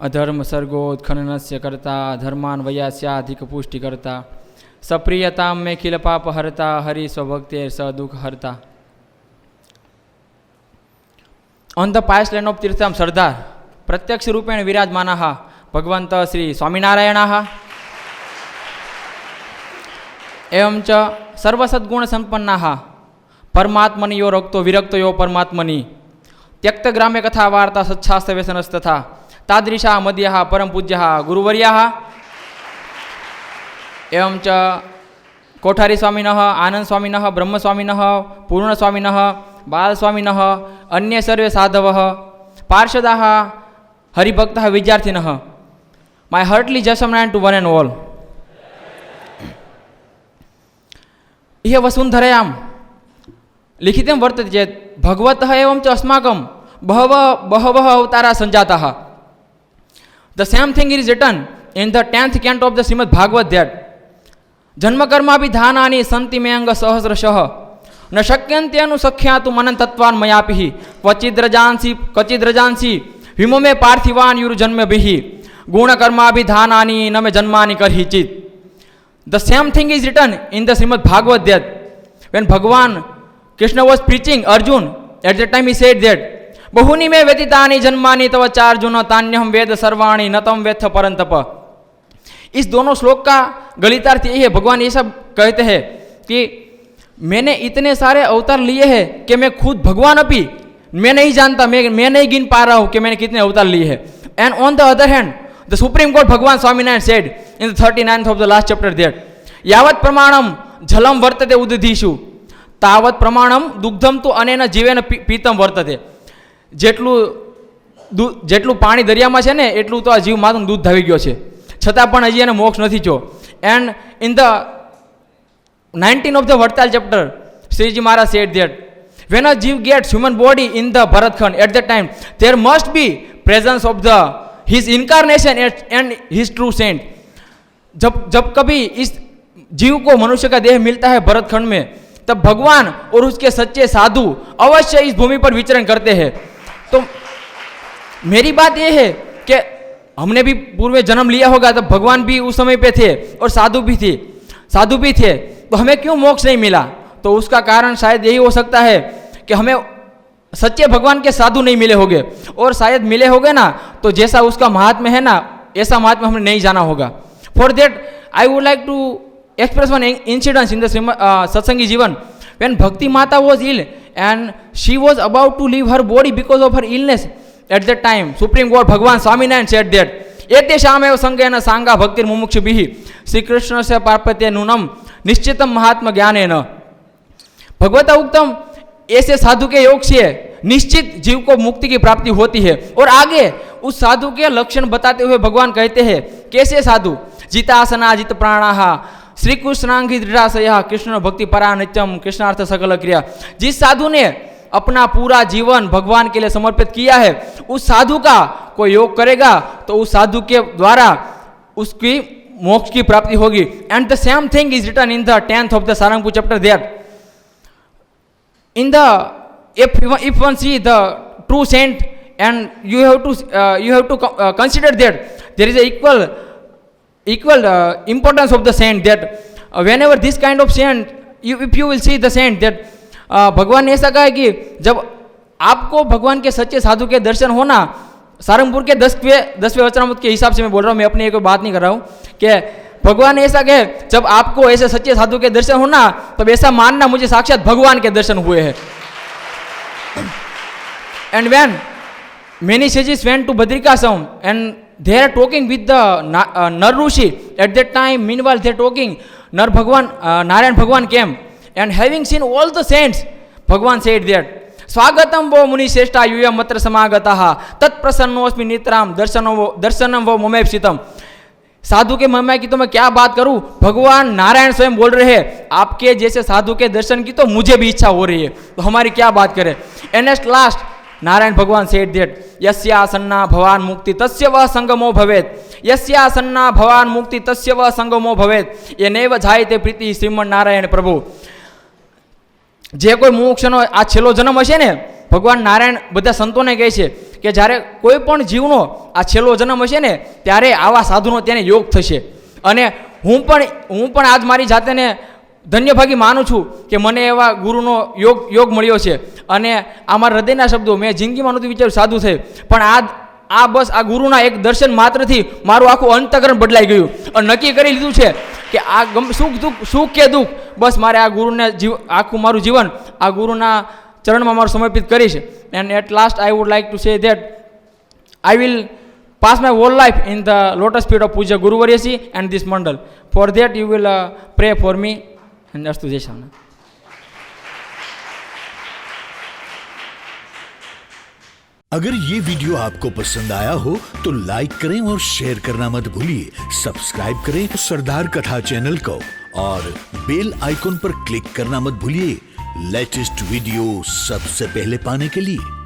अधर्म सर्गोत्खननस्य कर्ता धर्मान वयास्याधिक पुष्टि करता सप्रियताम में किल पाप हरता हरि स्वभक्ति स दुख हरता. On the pious land of तीर्थम सरदार प्रत्यक्ष रूपेण विराजमानः भगवंत श्री स्वामीनारायणः एवं च सर्वसद्गुण संपन्नाः परमात्मनि यो रक्तो विरक्तो यो परमात्मनि त्यक्त ग्राम्य कथा वार्ता सच्छास्त्र व्यसनस्तथा तादृशा मध्यः परम पूज्यः गुरुवर्यः एवं च कोठारी स्वामिनः आनंद स्वामिनः ब्रह्म स्वामिनः पूर्ण स्वामिनः बाल स्वामिनः अन्य सर्वे साधवः पार्षदाः हरिभक्तः विद्यार्थिनः. My heartly Jai Swaminarayan to one and all. इह वसुंधरायां लिखितं वर्तते चेत् भगवतः एवं च अस्माकं बहवः अवताराः सञ्जाताः. The same thing is written in the 10th canto of the Srimad Bhagavad that जन्मकर्माभिधानानि सन्ति मे अंग सहस्रशः न शक्यन्ते अनुसख्यातुम् अनन्तत्वान् मयापिः क्वचिद्रजांसि विममे पार्थिवान् युर्जन्मभिः गुणकर्माभिधानानि न मे जन्मानि कर्हिचित्. The same thing is written in the Srimad Bhagavad that when Bhagavan Krishna was preaching Arjun, at that time he said that बहुनी में व्यतीतानि जन्मानि तव चार्जुन तान्यहम वेद सर्वाणि न तम वेत्थ परंतप. इस दोनों श्लोक का गलितार्थ यही है. भगवान ये सब कहते हैं कि मैंने इतने सारे अवतार लिए हैं कि मैं खुद भगवान अभी मैं नहीं जानता, मैं नहीं गिन पा रहा हूँ कि मैंने कितने अवतार लिए हैं. And on the other hand the supreme court भगवान Swaminarayan said in the 39th of the last chapter that यावत् प्रमाणम झलम वर्तते उदधीषु तावत् प्रमाणम दुग्धम तो अनेन जीवेन पीतम वर्तते. જેટલું પાણી દરિયામાં છે ને એટલું તો આ જીવ માથું દૂધ ધાવી ગયો છે, છતાં પણ હજી એને મોક્ષ નથી થયો. And in the 19 of the Vartal chapter Shriji Maharaj said that when a જીવ gets human body in the Bharatkhand at that time there must be presence of the his incarnation and his true saint. जब कभी इस जीव को मनुष्य का देह मिलता है भरतखंड में तब भगवान और उसके सच्चे साधु अवश्य इस भूमि पर विचरण करते हैं. तो मेरी बात यह है कि हमने भी पूर्व जन्म लिया होगा तब भगवान भी उस समय पे थे और साधु भी थे, तो हमें क्यों मोक्ष नहीं मिला? तो उसका कारण शायद यही हो सकता है कि हमें सच्चे भगवान के साधु नहीं मिले होंगे, और शायद मिले होंगे ना तो जैसा उसका महात्म्य है ना ऐसा महात्म्य हमने नहीं जाना होगा. For that I would like to express one incident in the Satsangi Jivan when Bhakti Mata was ill and she was about to leave her body because of her illness. At that time Supreme Lord Bhagavan Swaminarayan said that एतेषामेव संगेन सांगा भक्तिर मुमुक्षुभिः श्री कृष्ण से पार्पत्य नूनम निश्चितम महात्मा ज्ञानेन. भगवता उक्तम ऐसे साधु के योग से निश्चित जीव को मुक्ति की प्राप्ति होती है. और आगे उस साधु के लक्षण बताते हुए भगवान कहते हैं कैसे साधु जितासना जित प्राणाः श्री कृष्णांगी दृढ़ाशय कृष्ण भक्ति परा नित्यम कृष्णार्थ सकल क्रिया. जिस साधु ने अपना पूरा जीवन भगवान के लिए समर्पित किया है उस साधु का कोई योग करेगा तो उस साधु के द्वारा उसकी मोक्ष की प्राप्ति होगी. And the same thing is written in the 10th of the Sarangu chapter there in the if one see the true saint and you have to consider that there is a equal importance of the saint that whenever this kind of saint if you will see the saint that भगवान ने ऐसा कहा है कि जब आपको भगवान के सच्चे साधु के दर्शन होना, सारंगपुर के 10वें वचनामृत के हिसाब से मैं बोल रहा हूँ, मैं अपनी एक बात नहीं कर रहा हूँ, कि भगवान ने ऐसा कहे जब आपको ऐसे सच्चे साधु के दर्शन होना तब ऐसा मानना मुझे साक्षात भगवान के दर्शन हुए हैं. And when many sages went to Badrikashram and they are talking with the Nar Rishi. At that time, meanwhile they are talking, Narayan Bhagwan came and having seen all the saints, Bhagwan said that Swagatam vo muni shrestha yuyam matra samagataha tat prasannosmi nitram darshanam vo mamepsitam. साधु के महिमा की तो मैं क्या बात करूं, भगवान नारायण स्वयं बोल रहे हैं आपके जैसे साधु के दर्शन की तो मुझे भी इच्छा हो रही है, तो हमारी क्या बात करें. एंड एट लास्ट नारायण भगवान सेड दैट यस्यासन्ना भवान मुक्ति तस्य वह संगमो भवेत्, यस्यासन्ना भवान मुक्ति तस्य वह संगमो भवेत्, ये नैव जायते प्रीति श्रीमन नारायण प्रभु. જે કોઈ મોક્ષનો આ છેલ્લો જન્મ હશે ને ભગવાન નારાયણ બધા સંતોને કહે છે કે જ્યારે કોઈ પણ જીવનો આ છેલ્લો જન્મ હશે ને ત્યારે આવા સાધુનો તેને યોગ થશે. અને હું પણ આજ મારી જાતને ધન્યભાગી માનું છું કે મને એવા ગુરુનો યોગ મળ્યો છે. અને આ મારા હૃદયના શબ્દો, મેં જિંદગીમાં નહોતું વિચાર્યું સાધુ થઈ, પણ બસ આ ગુરુના એક દર્શન માત્રથી મારું આખું અંતકરણ બદલાઈ ગયું. અને નક્કી કરી લીધું છે કે આ સુખ કે દુઃખ, બસ મારે આ ગુરુને આખું મારું જીવન આ ગુરુના ચરણમાં મારું સમર્પિત કરીશ. And at last I would like to say that I will pass my whole life in the lotus feet of Pujya Guruvaryaji and this mandal. For that you will pray for me. And Astu Jai Shana. अगर ये video आपको पसंद आया हो तो like करें और share करना मत भूलिए. सब्सक्राइब करें सरदार कथा चैनल को और बेल आइकॉन पर क्लिक करना मत भूलिए लेटेस्ट वीडियो सबसे पहले पाने के लिए.